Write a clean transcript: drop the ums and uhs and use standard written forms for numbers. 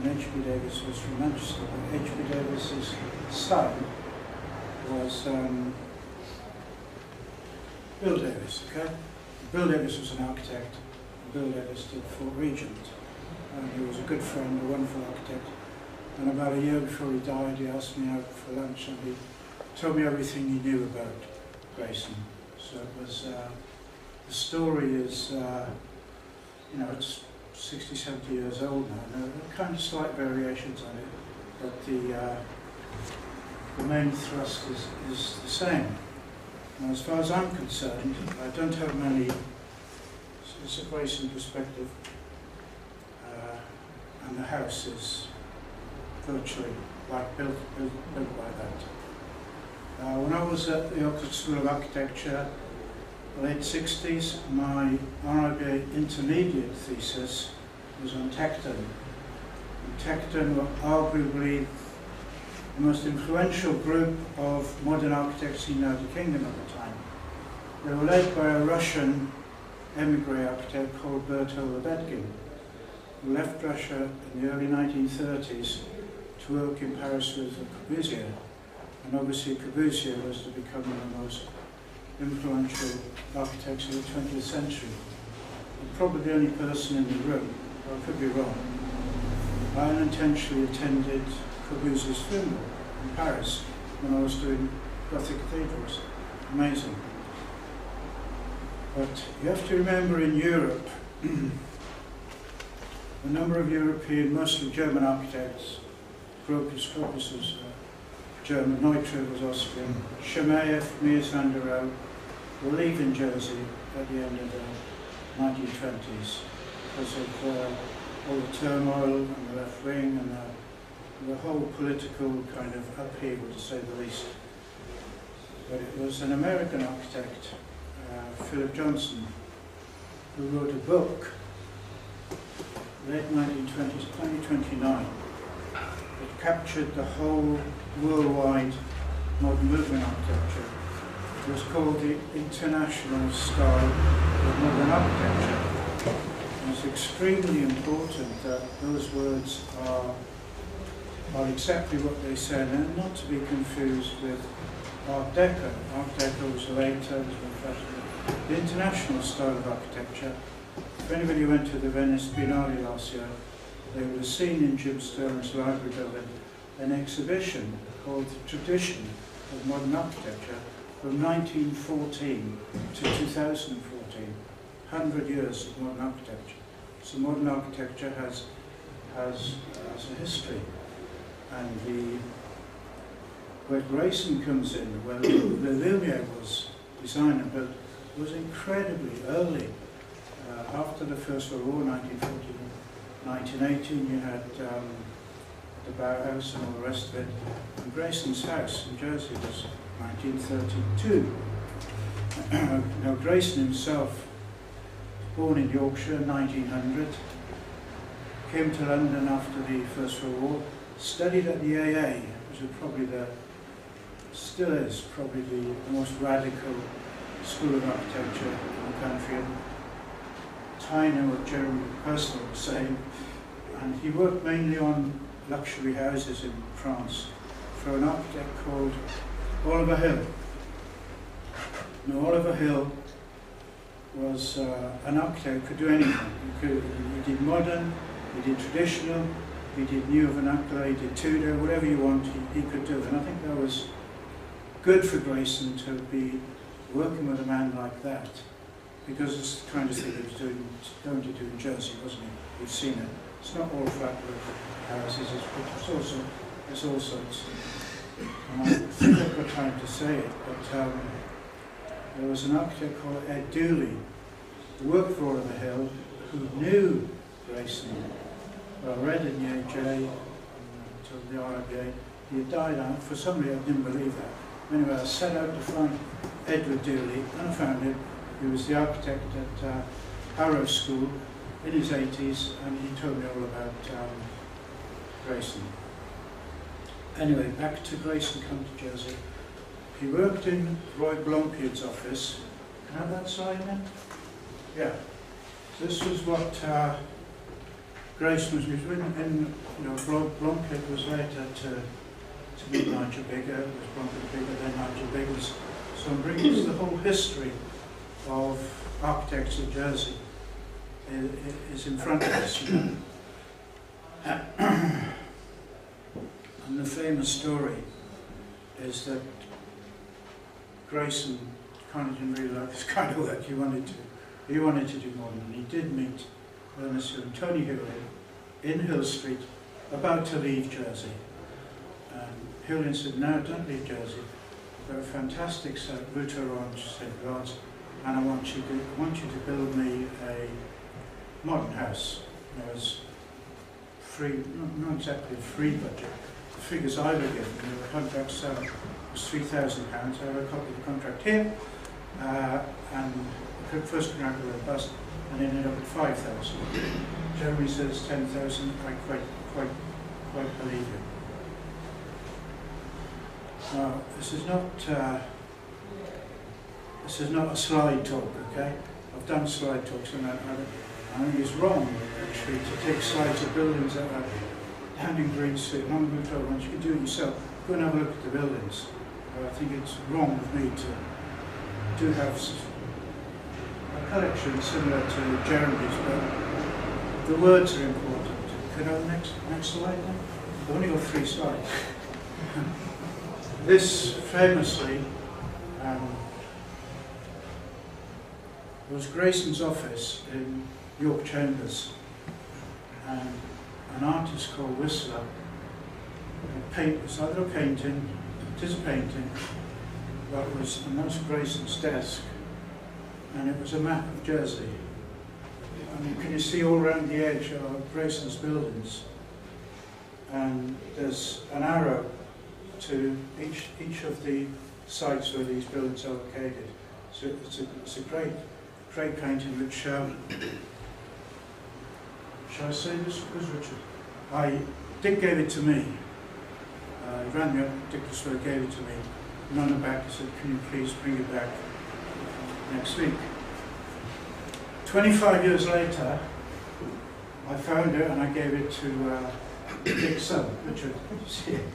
and H.B. Davis was from Manchester. But H.B. Davis's son was Bill Davis, okay? Bill Davis was an architect. Bill Davis did Fort Regent. And he was a good friend, a wonderful architect. And about a year before he died, he asked me out for lunch and he told me everything he knew about Grayson. So it was, the story is, you know, it's 60, 70 years old now. There are kind of slight variations on it, but the main thrust is the same. Now, as far as I'm concerned, I don't have many, so it's a Grayson perspective, and the house is virtually like built like that. When I was at the Oxford School of Architecture, late 60s, my RIBA intermediate thesis was on Tecton. And Tecton were arguably the most influential group of modern architects in the United Kingdom at the time. They were led by a Russian emigre architect called Berthold Lebedkin, who left Russia in the early 1930s to work in Paris with Corbusier. And obviously Corbusier was to become one of the most influential architects of the 20th century. And probably the only person in the room, or I could be wrong, I unintentionally attended Corbusier's funeral in Paris when I was doing Gothic cathedrals. Amazing. But you have to remember in Europe, a number of European, mostly German architects, Gropius was German, Neutral was Austrian, Shemaev, Mies van der Rohe were leaving Jersey at the end of the 1920s because of all the turmoil and the left wing and the whole political kind of upheaval, to say the least. But it was an American architect, Philip Johnson, who wrote a book, late 1920s, 2029, that captured the whole worldwide modern movement architecture. It was called the International Style of Modern Architecture. And it's extremely important that those words are exactly what they said, and not to be confused with Art Deco. Art Deco was later, was more fashionable. The International Style of Architecture, if anybody went to the Venice Biennale last year, they would have seen in Jim Sterling's library building an exhibition called The Tradition of Modern Architecture from 1914 to 2014, 100 years of modern architecture. So modern architecture has a history. And where Grayson comes in, where the Lumiere was designed and built, was incredibly early. After the First World War, 1914, 1918, you had the Bauhaus and all the rest of it. And Grayson's house in Jersey was 1932. Now Grayson himself, born in Yorkshire in 1900, came to London after the First World War, studied at the AA, which was probably still is probably the most radical school of architecture in the country. And Tyner, what Jeremy Personal was saying, and he worked mainly on luxury houses in France for an architect called Oliver Hill. Now Oliver Hill was an architect who could do anything. He did modern, he did traditional, he did new vernacular, he did Tudor, whatever you want, he could do. And I think that was good for Grayson to be working with a man like that, because it's the kind of thing he was going to do in Jersey, wasn't he? We've seen it. It's not all flat roof houses, it's all sorts. And I think I've got time to say it, but there was an architect called Ed Dooley, who worked for Oliver Hill, who knew Grayson. Well, I read in the AJ, until the RIBA, he had died out. For some reason, I didn't believe that. Anyway, I set out to find Edward Dooley, and I found him. He was the architect at Harrow School in his 80s, and he told me all about Grayson. Anyway, back to Grayson come to Jersey. He worked in Roy Blompied's office. Can I have that slide then? Yeah. So this was what Grayson was in you know, Blomkett was later to meet Nigel Biggar, it was Blomkett Biggar, then Nigel Biggars. So I'm bringing us the whole history of architects of Jersey is in front of us, you know. And the famous story is that Grayson kind of didn't really like this kind of work. He wanted to do more, and he did meet Ernest and Tony Hewlin in Hill Street, about to leave Jersey. And Hewlin said, "No, don't leave Jersey. I've got a fantastic site, Route Orange, St. Lawrence, and I want you to build me a modern house." You know, it's free, not exactly a free budget. The figures I were given, the contract sale was £3,000. I have a copy of the contract here, and the first contract was a bust, and ended up at 5,000. Jeremy says 10,000. I quite believe it. Now, this is not a slide talk, okay? I've done slide talks, and I think it's wrong actually to take slides of buildings that are down in Green Street, along Route Orange. You can do it yourself. Go and have a look at the buildings. I think it's wrong of me to have a collection similar to Jeremy's, but the words are important. Could I have the next slide then? I've only got 3 slides. This famously was Grayson's office in York Chambers, and an artist called Whistler it's either a painting, it is a painting, and that was Grayson's desk, and it was a map of Jersey. I mean, can you see all around the edge are Grayson's buildings, and there's an arrow to each of the sites where these buildings are located. So it's a great painting which, shall I say this? Where's Richard? Dick gave it to me. He rang me up, Dick Swell gave it to me, and on the back he said, "Can you please bring it back next week?" 25 years later, I found it and I gave it to Dick's son, Richard. See it?